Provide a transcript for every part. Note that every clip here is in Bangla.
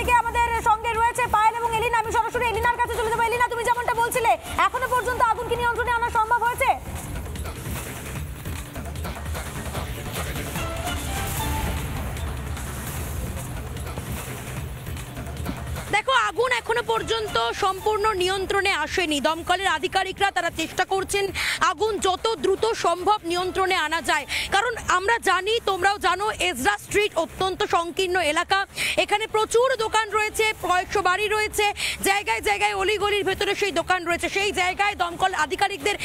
থেকে আমাদের সঙ্গে রয়েছে পায়েল এবং এলিনা। আমি সরাসরি এলিনার কাছে চলে যাবো। এলিনা, তুমি যেমনটা বলছিলে এখনো পর্যন্ত আগুন কি নিয়ন্ত্রণে আনা সম্ভব হয়েছে? দেখো, আগুন এখনো পর্যন্ত সম্পূর্ণ নিয়ন্ত্রণে আসেনি। দমকলের আধিকারিকরা তারা চেষ্টা করছেন আগুন যত দ্রুত সম্ভব নিয়ন্ত্রণে আনা যায়। কারণ আমরা জানি, তোমরাও জানো, এজরা স্ট্রিট অত্যন্ত সংকীর্ণ এলাকা। এখানে প্রচুর দোকান রয়েছে, কয়েকশো বাড়ি রয়েছে, জায়গায় জায়গায় অলিগলির ভেতরে সেই দোকান রয়েছে। সেই জায়গায় দমকল আধিকারিকদের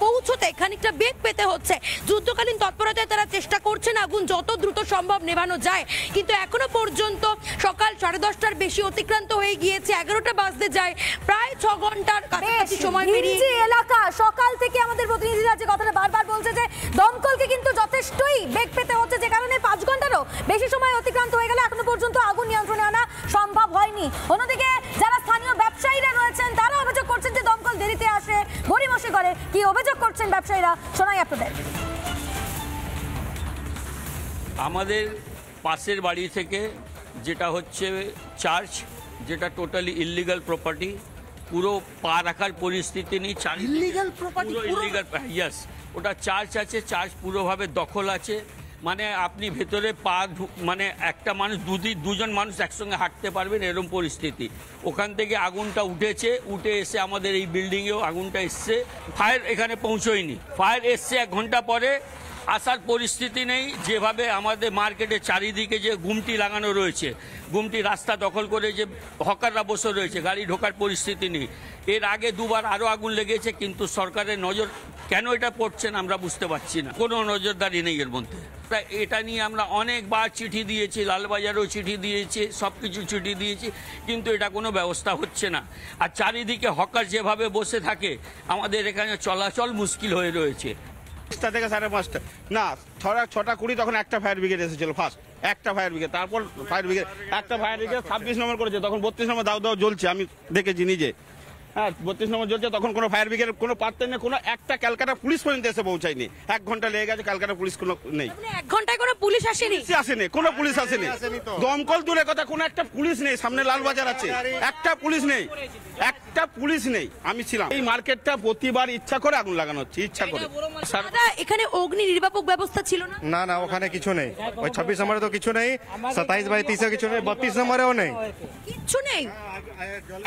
পৌঁছতে খানিকটা বেগ পেতে হচ্ছে। যুদ্ধকালীন তৎপরতায় তারা চেষ্টা করছেন আগুন যত দ্রুত সম্ভব নেভানো যায়। কিন্তু এখনো পর্যন্ত সকাল 10:30টার বেশি অতিক্রান্ত হয়ে গিয়েছে, 11টা বাজতে যায়, প্রায় 6 ঘন্টার কাছাকাছি সময় পেরিয়ে এলাকা। সকাল থেকে আমাদের প্রতিনিধিরা যে কথাটা বারবার বলছে যে দমকলকে কিন্তু যথেষ্টই বেগ পেতে হচ্ছে, যে কারণে 5 ঘন্টারও বেশি সময় অতিক্রান্ত হয়ে গেলে এখনো পর্যন্ত আগুন নিয়ন্ত্রণে আনা সম্ভব হয়নি। অন্যদিকে যারা স্থানীয় ব্যবসায়ীরা রয়েছেন তারা অভিযোগ করছেন যে দমকল দেরিতে আসে, গড়িমসি করে। কি অভিযোগ করছেন ব্যবসায়ীরা, শোনাই আপনাদের। আমাদের পাশের বাড়ি থেকে যেটা হচ্ছে চার্চ, যেটা টোটালি ইললিগাল প্রপার্টি, পুরো পা রাখার পরিস্থিতি নেই। ইললিগাল প্রপার্টি, ইললিগাল, ইয়েস, ওটা চার্চ আছে, চার্চ পুরোভাবে দখল আছে। মানে আপনি ভেতরে মানে একটা মানুষ দুজন মানুষ একসঙ্গে হাঁটতে পারবেন এরকম পরিস্থিতি। ওখান থেকে আগুনটা উঠে এসে আমাদের এই বিল্ডিংয়েও আগুনটা এসছে। ফায়ার এখানে পৌঁছয়নি, ফায়ার এসছে 1 ঘন্টা পরে। আসার পরিস্থিতি নেই। যেভাবে আমাদের মার্কেটের চারিদিকে যে গুমটি লাগানো রয়েছে, গুমটি রাস্তা দখল করে যে হকাররা বসে রয়েছে, গাড়ি ঢোকার পরিস্থিতি নেই। এর আগে 2বার আরও আগুন লেগেছে, কিন্তু সরকারের নজর কেন এটা পড়ছে না আমরা বুঝতে পারছি না। কোনো নজরদারি নেই এর মধ্যে। এটা নিয়ে আমরা অনেকবার চিঠি দিয়েছি, লালবাজারেও চিঠি দিয়েছি, সব কিছু চিঠি দিয়েছি, কিন্তু এটা কোনো ব্যবস্থা হচ্ছে না। আর চারিদিকে হকার যেভাবে বসে থাকে, আমাদের এখানে চলাচল মুশকিল হয়ে রয়েছে। 5টা থেকে 5:30 না, 6:20 তখন একটা ফায়ার ব্রিগেড এসেছিল। ফার্স্ট একটা ফায়ার ব্রিগেড, তারপর ফায়ার ব্রিগেড, একটা ফায়ার ব্রিগেড 26 নম্বর করেছে, তখন 32 নম্বর দাও জ্বলছে, আমি দেখেছি নিজে। হ্যাঁ, 32 নম্বর জ্বলছে, তখন কোনো ফায়ার ব্রিগেড কোনো পারতেন না, কোনো একটা ক্যালকাটা পুলিশ পর্যন্ত এসে পৌঁছায়নি। 1 ঘন্টা লেগে গেছে, ক্যালকাটা পুলিশ কোনো নেই। 1 ঘন্টায় কোনো পুলিশ আসেনি? কোনো পুলিশ আসেনি। দমকল দূরের কথা, কোনো একটা পুলিশ নেই। সামনে লালবাজার আছে, একটা পুলিশ নেই, একটা পুলিশ নেই। আমি ছিলাম। এই মার্কেটটা প্রতিবার ইচ্ছা করে আগুন লাগানো হচ্ছে, ইচ্ছা করে। এখানে অগ্নি নির্বাপক ব্যবস্থা ছিল না? না না, ওখানে কিছু নেই। ওই 26 নম্বরে তো কিছু নেই, 27/30 কিছু নেই, 32 নম্বরেও নেই, কিচ্ছু নেই।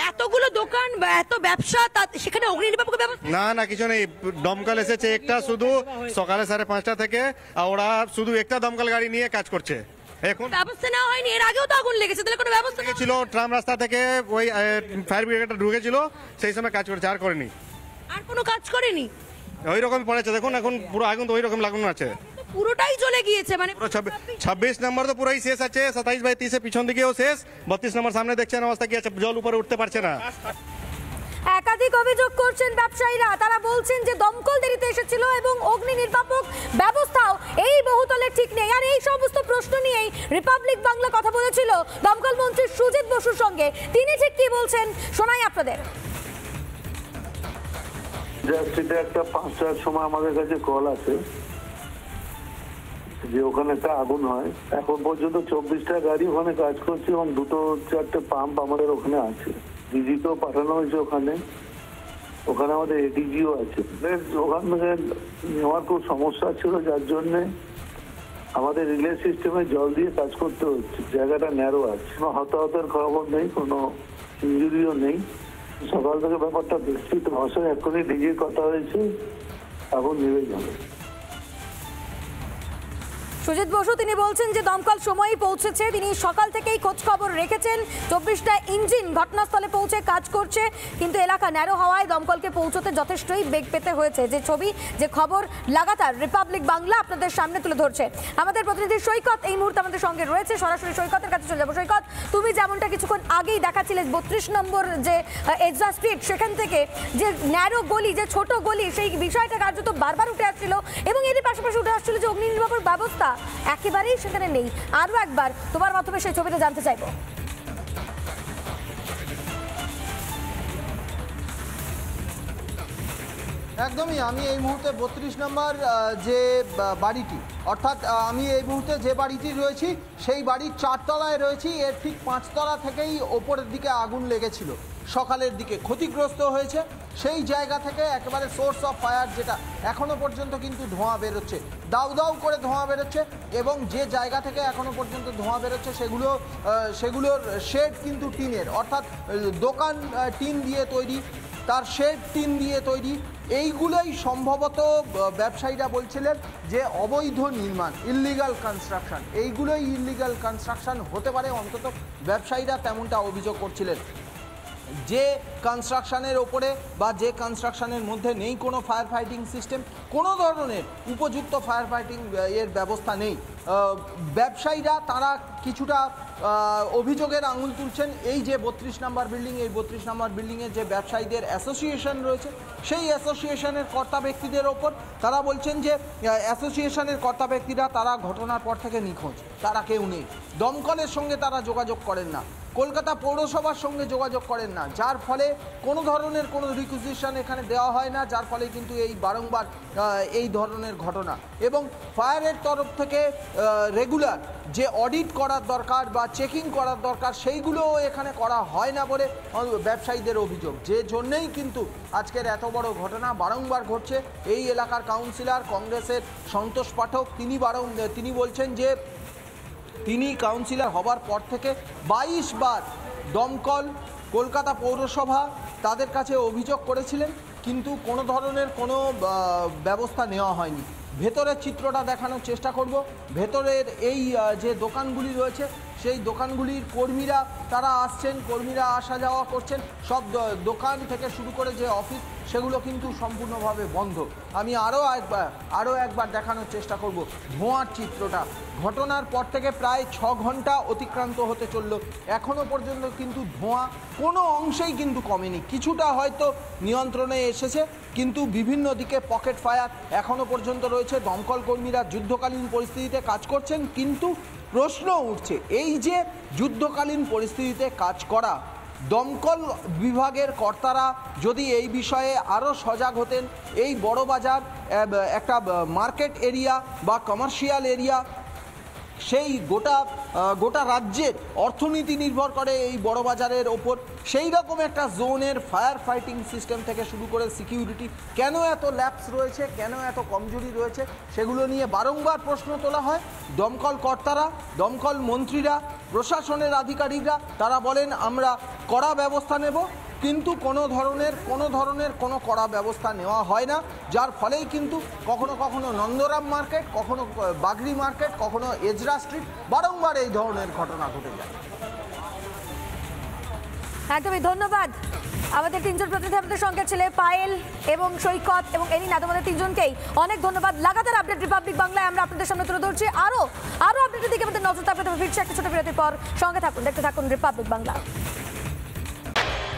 এতগুলো দোকান, এত ব্যবসা, সেখানে অগ্নি নির্বাপক ব্যবস্থা? না না, কিছু নেই। দমকল এসেছে একটা শুধু সকালে 5:30 থেকে, আর ওরা শুধু একটা দমকল গাড়ি নিয়ে কাজ করছে। এখন ব্যবস্থা নেওয়া হয়নি? এর আগেও তো আগুন লেগেছে, তাহলে কোনো ব্যবস্থা ছিল? ট্রাম রাস্তা থেকে ওই ফায়ার ব্রিগেডটা ঢুকেছিল, সেই সময় কাজ করেছে, আর করেনি। আর কোনো কাজ করেনি? ওই রকম পড়েছে, দেখুন এখন পুরো আগুন তো ওই রকম লাগানো আছে, পুরোটাই চলে গিয়েছে। মানে 26 নম্বর তো পুরোই শেষ আছে, 27/30 পিছন দিকেও শেষ, 32 নম্বর সামনে দেখছেন অবস্থা কি আছে, জল উপরে উঠতে পারছে না। একাধিক অভিযোগ করছেন ব্যবসায়ীরা। তারা বলছেন যে দমকল দেরিতে এসেছিল এবং অগ্নি নির্বাপক ব্যবস্থাও এই বহুতলে ঠিক নেই। আর এই সমস্ত প্রশ্ন নিয়েই রিপাবলিক বাংলা কথা বলেছিল দমকল মন্ত্রী সুজিত বসুর সঙ্গে। তিনি ঠিক কি বলছেন শোনাই আপনাদের। একটা 5টার সময় আমাদের কাছে কল আছে যে ওখানে একটা আগুন হয়। এখন পর্যন্ত 24টা গাড়ি ওখানে কাজ করছে এবং 2-4টে পাম্প আমাদের ওখানে আছে। ডিজিকেও পাঠানো হয়েছে ওখানে, ওখানে আমাদের এডিজিও আছে। ওখান থেকে নেওয়ার খুব সমস্যা ছিল, যার জন্য আমাদের রিলে সিস্টেমে জল দিয়ে কাজ করতে হচ্ছে। জায়গাটা ন্যারো আছে, কোনো হতাহতের খবর নেই, কোনো ইঞ্জুরিও নেই। সকাল থেকে ব্যাপারটা দেখছি, তো অবশ্যই এক্ষুনি ডিজির কথা হয়েছে, আগুন নিভে যাবে। সুজিত বসু তিনি বলছেন যে দমকল সময়ই পৌঁছেছে, তিনি সকাল থেকেই খোঁজ খবর রেখেছেন। 24টা ইঞ্জিন ঘটনাস্থলে পৌঁছে কাজ করছে, কিন্তু এলাকা ন্যারো হওয়ায় দমকলকে পৌঁছতে যথেষ্টই বেগ পেতে হয়েছে। যে ছবি, যে খবর লাগাতার রিপাবলিক বাংলা আপনাদের সামনে তুলে ধরছে। আমাদের প্রতিনিধি সৈকত এই মুহূর্তে আমাদের সঙ্গে রয়েছে, সরাসরি সৈকতের কাছে চলে যাবো। সৈকত, তুমি যেমনটা কিছুক্ষণ আগেই দেখাচ্ছিলে 32 নম্বর যে এজরা স্ট্রিট, সেখান থেকে যে ন্যারো গলি, যে ছোট গলি, সেই বিষয়টা কার্যত বারবার উঠে আসছিল এবং এর পাশাপাশি উঠে আসছিল যে অগ্নি নির্বাপক ব্যবস্থা একেবারেই সেখানে নেই। আরো একবার তোমার মাধ্যমে সেই ছবিটা জানতে চাইবো। একদমই, আমি এই মুহূর্তে 32 নম্বর যে বাড়িটি, অর্থাৎ আমি এই মুহূর্তে যে বাড়িটি রয়েছি সেই বাড়ির 4 তলায় রয়েছি। এর ঠিক 5 তলা থেকেই ওপরের দিকে আগুন লেগেছিল, সকালের দিকে ক্ষতিগ্রস্ত হয়েছে। সেই জায়গা থেকে একেবারে সোর্স অফ ফায়ার, যেটা এখনো পর্যন্ত কিন্তু ধোঁয়া বেরোচ্ছে, দাউ দাউ করে ধোঁয়া বেরোচ্ছে। এবং যে জায়গা থেকে এখনো পর্যন্ত ধোঁয়া বেরোচ্ছে সেগুলোর শেড কিন্তু টিনের, অর্থাৎ দোকান টিন দিয়ে তৈরি, তার শেড টিন দিয়ে তৈরি। এইগুলোই সম্ভবত ব্যবসায়ীরা বলছিলেন যে অবৈধ নির্মাণ, ইল্লিগাল কনস্ট্রাকশন, এইগুলোই ইল্লিগাল কনস্ট্রাকশন হতে পারে, অন্তত ব্যবসায়ীরা তেমনটা অভিযোগ করছিলেন। যে কনস্ট্রাকশনের ওপরে বা যে কনস্ট্রাকশনের মধ্যে নেই কোনো ফায়ার ফাইটিং সিস্টেম, কোনো ধরনের উপযুক্ত ফায়ার ফাইটিং এর ব্যবস্থা নেই, ব্যবসায়ীরা তারা কিছুটা অভিযোগের আঙুল তুলছেন। এই যে 32 নম্বর বিল্ডিং, এই 32 নম্বর বিল্ডিংয়ের যে ব্যবসায়ীদের অ্যাসোসিয়েশন রয়েছে, সেই অ্যাসোসিয়েশনের কর্তা ব্যক্তিদের ওপর তারা বলছেন যে অ্যাসোসিয়েশনের কর্তা ব্যক্তিরা তারা ঘটনার পর থেকে নিখোঁজ, তারা কেউ নেই। দমকলের সঙ্গে তারা যোগাযোগ করেন না, কলকাতা পৌরসভার সঙ্গে যোগাযোগ করেন না, যার ফলে কোনো ধরনের কোনো রিকুইজিশন এখানে দেওয়া হয় না, যার ফলে কিন্তু এই বারংবার এই ধরনের ঘটনা। এবং ফায়ারের তরফ থেকে রেগুলার যে অডিট করার দরকার বা চেকিং করার দরকার, সেইগুলোও এখানে করা হয় না বলে ব্যবসায়ীদের অভিযোগ, যে জন্যেই কিন্তু আজকের এত বড় ঘটনা বারংবার ঘটছে। এই এলাকার কাউন্সিলর কংগ্রেসের সন্তোষ পাঠক, তিনি বলছেন যে তিনি কাউন্সিলর হবার পর থেকে 22 বার দমকল, কলকাতা পৌরসভা তাদের কাছে অভিযোগ করেছিলেন, কিন্তু কোনো ধরনের কোনো ব্যবস্থা নেওয়া হয়নি। ভেতরের চিত্রটা দেখানোর চেষ্টা করব। ভেতরের এই যে দোকানগুলি রয়েছে, সেই দোকানগুলির কর্মীরা তারা আসছেন, কর্মীরা আসা যাওয়া করছেন, সব দোকান থেকে শুরু করে যে অফিস সেগুলো কিন্তু সম্পূর্ণভাবে বন্ধ। আমি আরও একবার দেখানোর চেষ্টা করব ধোঁয়ার চিত্রটা। ঘটনার পর থেকে প্রায় 6 ঘন্টা অতিক্রান্ত হতে চলল, এখনও পর্যন্ত কিন্তু ধোঁয়া কোনো অংশেই কিন্তু কমেনি। কিছুটা হয়তো নিয়ন্ত্রণে এসেছে, কিন্তু বিভিন্ন দিকে পকেট ফায়ার এখনও পর্যন্ত রয়েছে। দমকল কর্মীরা যুদ্ধকালীন পরিস্থিতিতে কাজ করছেন, কিন্তু প্রশ্ন উঠছে এই যে যুদ্ধকালীন পরিস্থিতিতে কাজ করা, দমকল বিভাগের কর্তারা যদি এই বিষয়ে আরও সজাগ হতেন। এই বড় বাজার একটা মার্কেট এরিয়া বা কমার্শিয়াল এরিয়া, সেই গোটা রাজ্যের অর্থনীতি নির্ভর করে এই বড় বাজারের ওপর। সেই রকম একটা জোনের ফায়ার ফাইটিং সিস্টেম থেকে শুরু করে সিকিউরিটি কেন এত ল্যাপস রয়েছে, কেন এত কমজোরি রয়েছে, সেগুলো নিয়ে বারংবার প্রশ্ন তোলা হয়। দমকল কর্তারা, দমকল মন্ত্রীরা, প্রশাসনের আধিকারিকরা তারা বলেন আমরা কড়া ব্যবস্থা নেব, কিন্তু কোনো ধরনের কোনো কড়া ব্যবস্থা নেওয়া হয় না, যার ফলেই কিন্তু কখনো নন্দরাম মার্কেট, কখনো বাগরি মার্কেট, কখনো এজরা স্ট্রিট, বারংবার এই ধরনের ঘটনা ঘটে যায়। একদমই ধন্যবাদ। আমাদের 3 জন প্রতিনিধি আমাদের সঙ্গে ছিল, পায়েল এবং সৈকত এবং এরিনা, তোমাদের 3 জনকেই অনেক ধন্যবাদ। লাগাতার আপডেট রিপাবলিক বাংলায় আমরা আপনাদের সামনে তুলে ধরছি। আরো আপডেটের দিকে আমাদের নজর থাকবে। তবে ফিরছি একটা ছোট বিরতির পর, সঙ্গে থাকুন, দেখতে থাকুন রিপাবলিক বাংলা।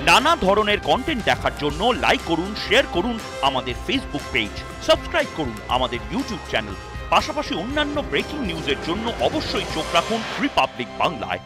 নানা ধরনের কন্টেন্ট দেখার জন্য লাইক করুন, শেয়ার করুন আমাদের ফেসবুক পেজ, সাবস্ক্রাইব করুন আমাদের ইউটিউব চ্যানেল। পাশাপাশি অন্যান্য ব্রেকিং নিউজের জন্য অবশ্যই চোখ রাখুন রিপাবলিক বাংলায়।